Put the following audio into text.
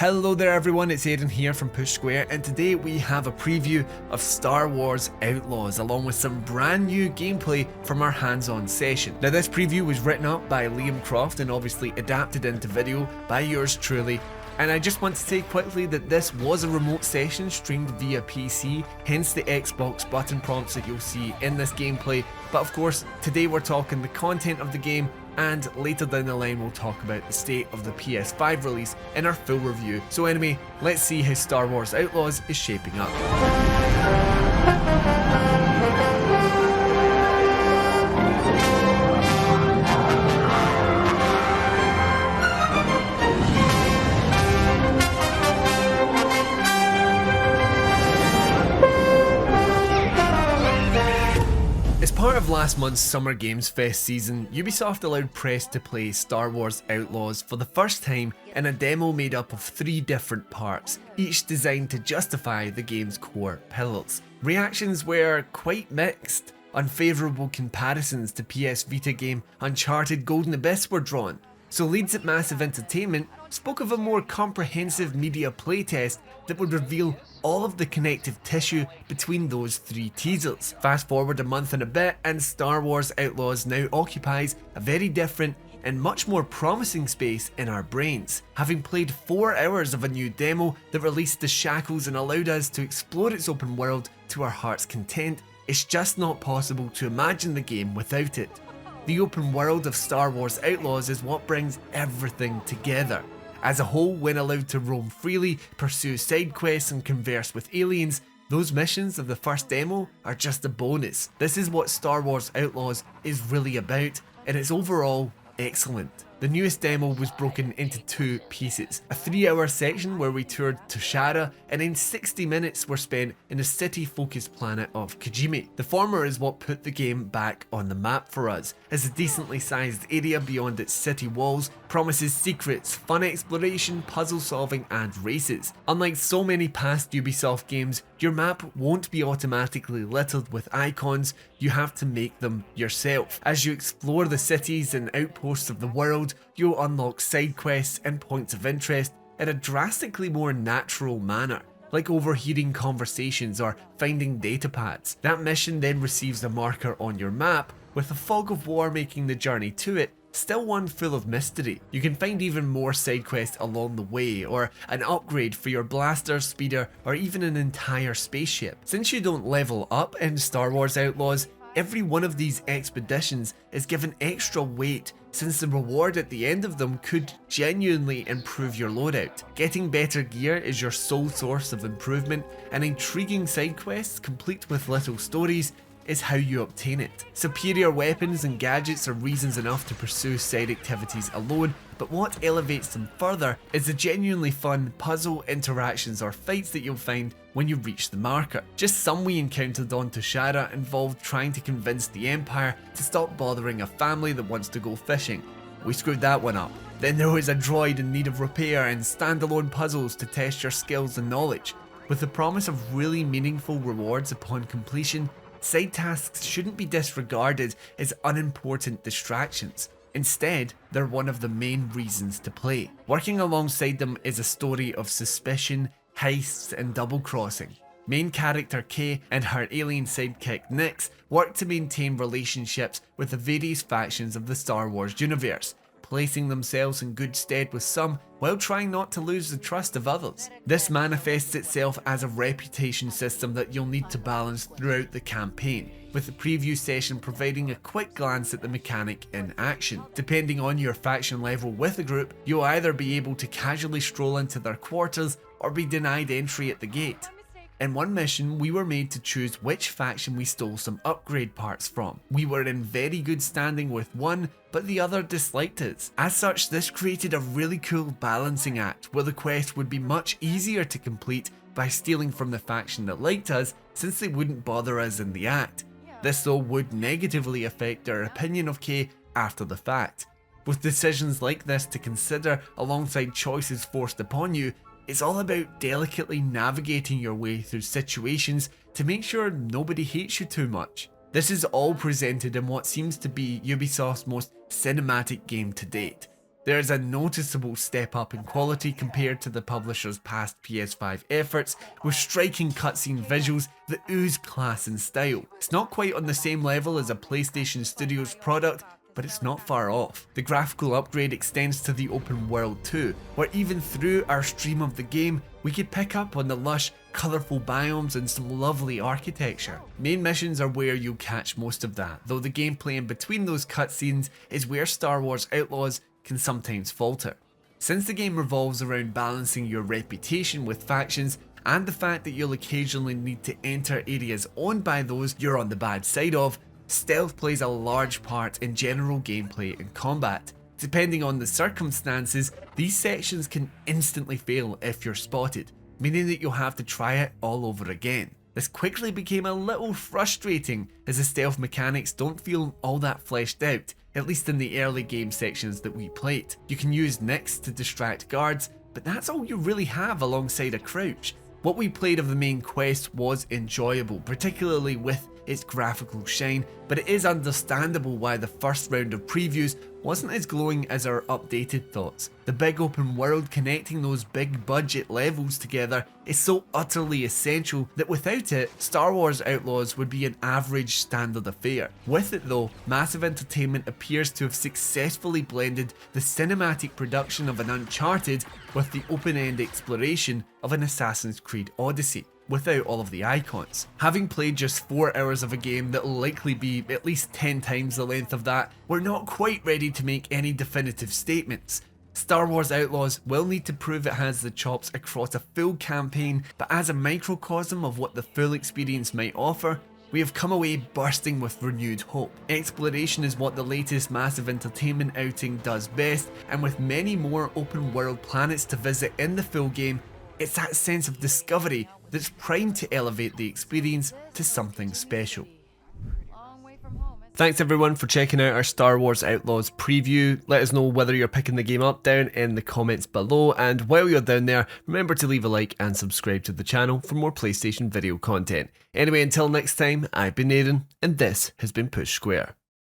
Hello there everyone, it's Aidan here from Push Square, and today we have a preview of Star Wars Outlaws along with some brand new gameplay from our hands-on session. Now this preview was written up by Liam Croft and obviously adapted into video by yours truly. And I just want to say quickly that this was a remote session streamed via PC, hence the Xbox button prompts that you'll see in this gameplay. But of course, today we're talking the content of the game, and later down the line we'll talk about the state of the PS5 release in our full review. So anyway, let's see how Star Wars Outlaws is shaping up. As part of last month's Summer Games Fest season, Ubisoft allowed press to play Star Wars Outlaws for the first time in a demo made up of 3 different parts, each designed to justify the game's core pillars. Reactions were quite mixed. Unfavourable comparisons to PS Vita game Uncharted Golden Abyss were drawn, so leads at Massive Entertainment spoke of a more comprehensive media playtest that would reveal all of the connective tissue between those 3 teasers. Fast forward a month and a bit and Star Wars Outlaws now occupies a very different and much more promising space in our brains. Having played 4 hours of a new demo that released the shackles and allowed us to explore its open world to our heart's content, it's just not possible to imagine the game without it. The open world of Star Wars Outlaws is what brings everything together. As a whole, when allowed to roam freely, pursue side quests and converse with aliens, those missions of the first demo are just a bonus. This is what Star Wars Outlaws is really about, and it's overall excellent. The newest demo was broken into 2 pieces. A 3-hour section where we toured Toshara, and then 60 minutes were spent in the city-focused planet of Kijimi. The former is what put the game back on the map for us, as a decently sized area beyond its city walls promises secrets, fun exploration, puzzle solving and races. Unlike so many past Ubisoft games, your map won't be automatically littered with icons, you have to make them yourself. As you explore the cities and outposts of the world, you'll unlock side quests and points of interest in a drastically more natural manner, like overhearing conversations or finding data pads. That mission then receives a marker on your map, with the fog of war making the journey to it still one full of mystery. You can find even more side quests along the way, or an upgrade for your blaster, speeder, or even an entire spaceship. Since you don't level up in Star Wars Outlaws, every one of these expeditions is given extra weight, since the reward at the end of them could genuinely improve your loadout. Getting better gear is your sole source of improvement, and intriguing side quests complete with little stories is how you obtain it. Superior weapons and gadgets are reasons enough to pursue side activities alone, but what elevates them further is the genuinely fun puzzle, interactions or fights that you'll find when you reach the marker. Just some we encountered on Toshara involved trying to convince the Empire to stop bothering a family that wants to go fishing. We screwed that one up. Then there was a droid in need of repair and standalone puzzles to test your skills and knowledge. With the promise of really meaningful rewards upon completion, side tasks shouldn't be disregarded as unimportant distractions. Instead, they're one of the main reasons to play. Working alongside them is a story of suspicion, heists and double-crossing. Main character Kay and her alien sidekick Nyx work to maintain relationships with the various factions of the Star Wars universe, placing themselves in good stead with some while trying not to lose the trust of others. This manifests itself as a reputation system that you'll need to balance throughout the campaign, with the preview session providing a quick glance at the mechanic in action. Depending on your faction level with the group, you'll either be able to casually stroll into their quarters or be denied entry at the gate. In one mission, we were made to choose which faction we stole some upgrade parts from. We were in very good standing with one, but the other disliked us. As such, this created a really cool balancing act, where the quest would be much easier to complete by stealing from the faction that liked us, since they wouldn't bother us in the act. This though would negatively affect our opinion of Kay after the fact. With decisions like this to consider alongside choices forced upon you, it's all about delicately navigating your way through situations to make sure nobody hates you too much. This is all presented in what seems to be Ubisoft's most cinematic game to date. There is a noticeable step up in quality compared to the publisher's past PS5 efforts, with striking cutscene visuals that ooze class and style. It's not quite on the same level as a PlayStation Studios product, but it's not far off. The graphical upgrade extends to the open world too, where even through our stream of the game, we could pick up on the lush, colourful biomes and some lovely architecture. Main missions are where you'll catch most of that, though the gameplay in between those cutscenes is where Star Wars Outlaws can sometimes falter. Since the game revolves around balancing your reputation with factions, and the fact that you'll occasionally need to enter areas owned by those you're on the bad side of, stealth plays a large part in general gameplay and combat. Depending on the circumstances, these sections can instantly fail if you're spotted, meaning that you'll have to try it all over again. This quickly became a little frustrating as the stealth mechanics don't feel all that fleshed out, at least in the early game sections that we played. You can use nicks to distract guards, but that's all you really have alongside a crouch. What we played of the main quest was enjoyable, particularly with its graphical shine, but it is understandable why the first round of previews wasn't as glowing as our updated thoughts. The big open world connecting those big budget levels together is so utterly essential that without it, Star Wars Outlaws would be an average standard affair. With it though, Massive Entertainment appears to have successfully blended the cinematic production of an Uncharted with the open-end exploration of an Assassin's Creed Odyssey, without all of the icons. Having played just 4 hours of a game that'll likely be at least 10 times the length of that, we're not quite ready to make any definitive statements. Star Wars Outlaws will need to prove it has the chops across a full campaign, but as a microcosm of what the full experience might offer, we have come away bursting with renewed hope. Exploration is what the latest Massive Entertainment outing does best, and with many more open world planets to visit in the full game, it's that sense of discovery that's primed to elevate the experience to something special. Thanks everyone for checking out our Star Wars Outlaws preview. Let us know whether you're picking the game up down in the comments below, and while you're down there, remember to leave a like and subscribe to the channel for more PlayStation video content. Anyway, until next time, I've been Aaron, and this has been Push Square.